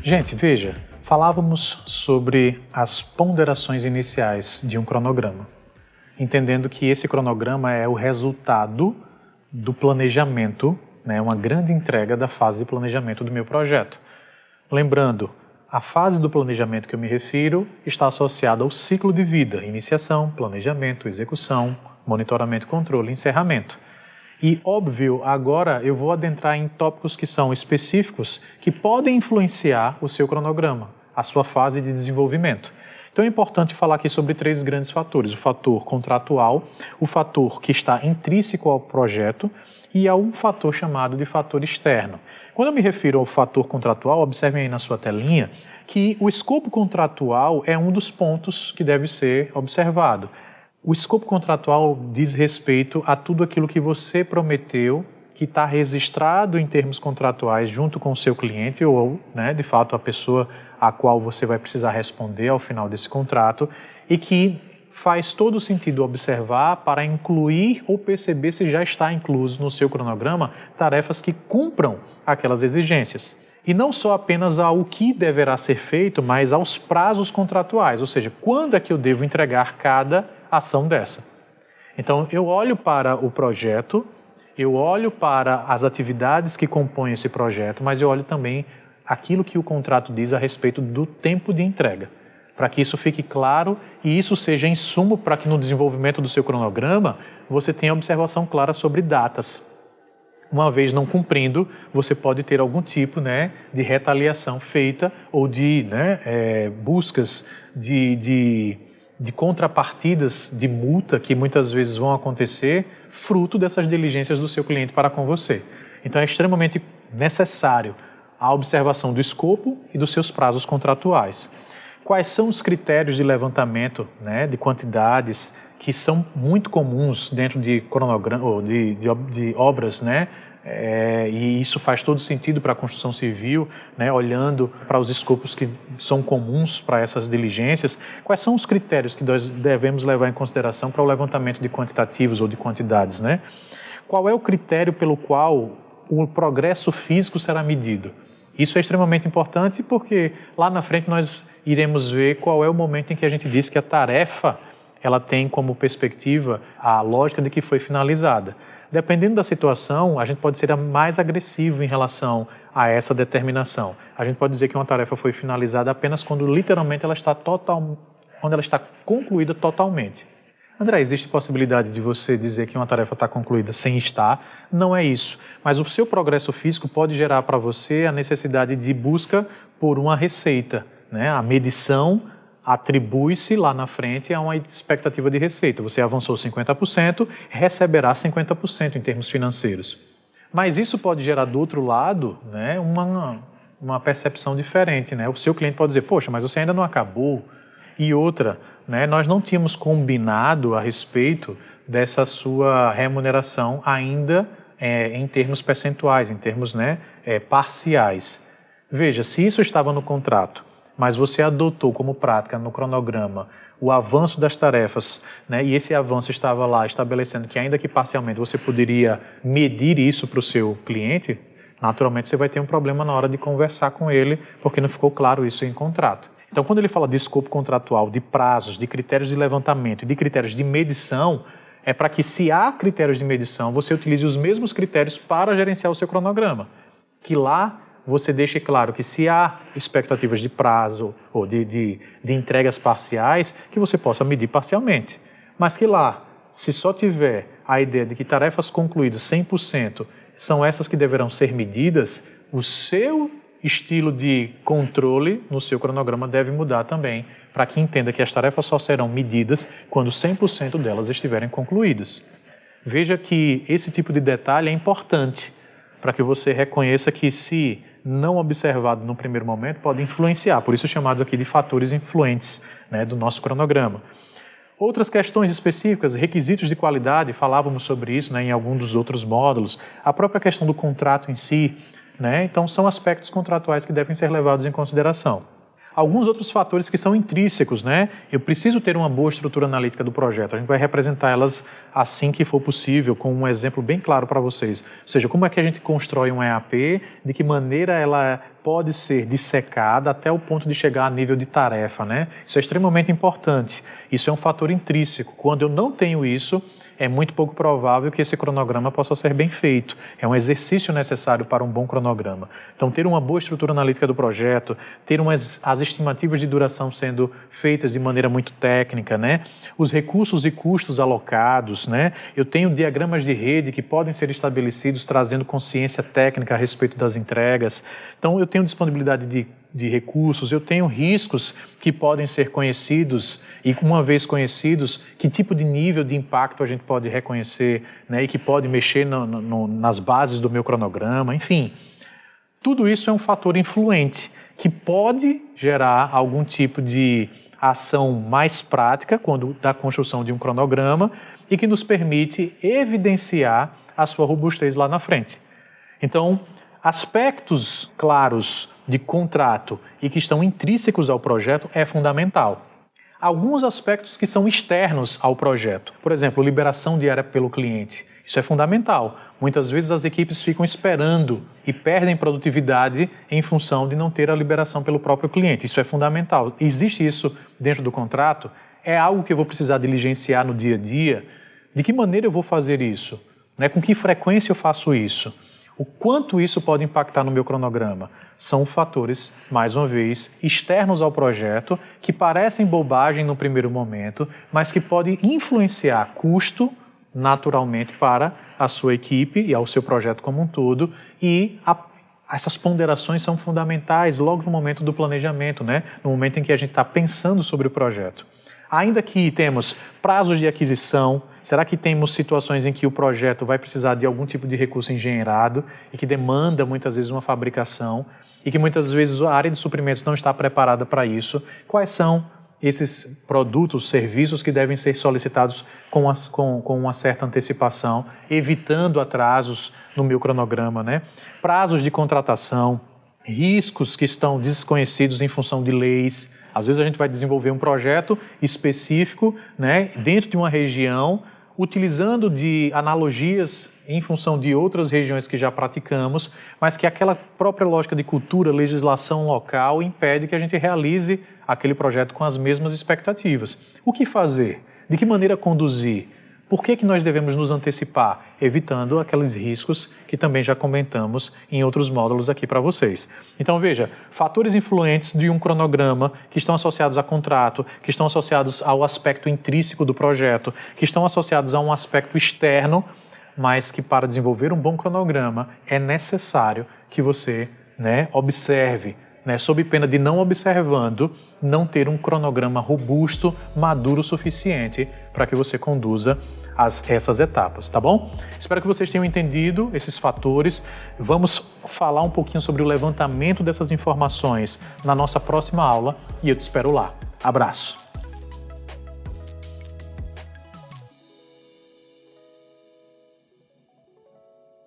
Gente, veja, falávamos sobre as ponderações iniciais de um cronograma, entendendo que esse cronograma é o resultado do planejamento, né, uma grande entrega da fase de planejamento do meu projeto. Lembrando, a fase do planejamento que eu me refiro está associada ao ciclo de vida: iniciação, planejamento, execução, monitoramento, controle, encerramento. E, óbvio, agora eu vou adentrar em tópicos que são específicos, que podem influenciar o seu cronograma, a sua fase de desenvolvimento. Então é importante falar aqui sobre 3 grandes fatores: o fator contratual, o fator que está intrínseco ao projeto e há um fator chamado de fator externo. Quando eu me refiro ao fator contratual, observem aí na sua telinha que o escopo contratual é um dos pontos que deve ser observado. O escopo contratual diz respeito a tudo aquilo que você prometeu, que está registrado em termos contratuais junto com o seu cliente ou, né, de fato, a pessoa a qual você vai precisar responder ao final desse contrato, e que faz todo sentido observar para incluir ou perceber se já está incluso no seu cronograma tarefas que cumpram aquelas exigências. E não só apenas ao que deverá ser feito, mas aos prazos contratuais, ou seja, quando é que eu devo entregar cada ação dessa. Então, eu olho para o projeto, eu olho para as atividades que compõem esse projeto, mas eu olho também aquilo que o contrato diz a respeito do tempo de entrega, para que isso fique claro e isso seja insumo para que no desenvolvimento do seu cronograma você tenha observação clara sobre datas. Uma vez não cumprindo, você pode ter algum tipo, né, de retaliação feita ou de, buscas de contrapartidas de multa que muitas vezes vão acontecer fruto dessas diligências do seu cliente para com você. Então é extremamente necessário a observação do escopo e dos seus prazos contratuais. Quais são os critérios de levantamento, né, de quantidades que são muito comuns dentro de cronograma ou de obras, né? E isso faz todo sentido para a construção civil, né, olhando para os escopos que são comuns para essas diligências. Quais são os critérios que nós devemos levar em consideração para o levantamento de quantitativos ou de quantidades, né? Qual é o critério pelo qual o progresso físico será medido? Isso é extremamente importante porque lá na frente nós iremos ver qual é o momento em que a gente diz que a tarefa ela tem como perspectiva a lógica de que foi finalizada. Dependendo da situação, a gente pode ser mais agressivo em relação a essa determinação. A gente pode dizer que uma tarefa foi finalizada apenas quando literalmente ela está quando ela está concluída totalmente. André, existe possibilidade de você dizer que uma tarefa está concluída sem estar? Não é isso. Mas o seu progresso físico pode gerar para você a necessidade de busca por uma receita, né? A medição atribui-se lá na frente a uma expectativa de receita. Você avançou 50%, receberá 50% em termos financeiros. Mas isso pode gerar do outro lado, né, uma percepção diferente, né? O seu cliente pode dizer, poxa, mas você ainda não acabou. E outra, né, nós não tínhamos combinado a respeito dessa sua remuneração ainda em termos percentuais, em termos, né, parciais. Veja, se isso estava no contrato, mas você adotou como prática no cronograma o avanço das tarefas, né, e esse avanço estava lá estabelecendo que ainda que parcialmente você poderia medir isso para o seu cliente, naturalmente você vai ter um problema na hora de conversar com ele, porque não ficou claro isso em contrato. Então, quando ele fala de escopo contratual, de prazos, de critérios de levantamento e de critérios de medição, é para que, se há critérios de medição, você utilize os mesmos critérios para gerenciar o seu cronograma. Que lá você deixe claro que, se há expectativas de prazo ou de entregas parciais, que você possa medir parcialmente. Mas que lá, se só tiver a ideia de que tarefas concluídas 100% são essas que deverão ser medidas, o seu estilo de controle no seu cronograma deve mudar também, para que entenda que as tarefas só serão medidas quando 100% delas estiverem concluídas. Veja que esse tipo de detalhe é importante, para que você reconheça que, se não observado no primeiro momento, pode influenciar, por isso chamado aqui de fatores influentes, né, do nosso cronograma. Outras questões específicas, requisitos de qualidade, falávamos sobre isso, né, em algum dos outros módulos, a própria questão do contrato em si, né, então são aspectos contratuais que devem ser levados em consideração. Alguns outros fatores que são intrínsecos, né? Eu preciso ter uma boa estrutura analítica do projeto. A gente vai representar elas assim que for possível, com um exemplo bem claro para vocês. Ou seja, como é que a gente constrói um EAP, de que maneira ela pode ser dissecada até o ponto de chegar a nível de tarefa, né? Isso é extremamente importante. Isso é um fator intrínseco. Quando eu não tenho isso, é muito pouco provável que esse cronograma possa ser bem feito. É um exercício necessário para um bom cronograma. Então, ter uma boa estrutura analítica do projeto, ter as estimativas de duração sendo feitas de maneira muito técnica, né? Os recursos e custos alocados, né? Eu tenho diagramas de rede que podem ser estabelecidos trazendo consciência técnica a respeito das entregas. Então, eu tenho disponibilidade de recursos, eu tenho riscos que podem ser conhecidos e, uma vez conhecidos, que tipo de nível de impacto a gente pode reconhecer, né, e que pode mexer nas bases do meu cronograma, enfim. Tudo isso é um fator influente que pode gerar algum tipo de ação mais prática quando da construção de um cronograma e que nos permite evidenciar a sua robustez lá na frente. Então, aspectos claros de contrato e que estão intrínsecos ao projeto é fundamental. Alguns aspectos que são externos ao projeto, por exemplo, liberação diária pelo cliente, isso é fundamental. Muitas vezes as equipes ficam esperando e perdem produtividade em função de não ter a liberação pelo próprio cliente, isso é fundamental. Existe isso dentro do contrato? É algo que eu vou precisar diligenciar no dia a dia? De que maneira eu vou fazer isso? Né? Com que frequência eu faço isso? O quanto isso pode impactar no meu cronograma? São fatores, mais uma vez, externos ao projeto, que parecem bobagem no primeiro momento, mas que podem influenciar custo, naturalmente, para a sua equipe e ao seu projeto como um todo. E essas ponderações são fundamentais logo no momento do planejamento, né? No momento em que a gente está pensando sobre o projeto. Ainda que temos prazos de aquisição, será que temos situações em que o projeto vai precisar de algum tipo de recurso engenheirado e que demanda muitas vezes uma fabricação e que muitas vezes a área de suprimentos não está preparada para isso? Quais são esses produtos, serviços que devem ser solicitados com uma certa antecipação, evitando atrasos no meu cronograma, né? Prazos de contratação, riscos que estão desconhecidos em função de leis. Às vezes a gente vai desenvolver um projeto específico, né, dentro de uma região, utilizando de analogias em função de outras regiões que já praticamos, mas que aquela própria lógica de cultura, legislação local impede que a gente realize aquele projeto com as mesmas expectativas. O que fazer? De que maneira conduzir? Por que nós devemos nos antecipar? Evitando aqueles riscos que também já comentamos em outros módulos aqui para vocês. Então veja, fatores influentes de um cronograma que estão associados a contrato, que estão associados ao aspecto intrínseco do projeto, que estão associados a um aspecto externo, mas que para desenvolver um bom cronograma é necessário que você, né, observe, né, sob pena de não observando, não ter um cronograma robusto, maduro o suficiente para que você conduza essas etapas, tá bom? Espero que vocês tenham entendido esses fatores. Vamos falar um pouquinho sobre o levantamento dessas informações na nossa próxima aula e eu te espero lá. Abraço!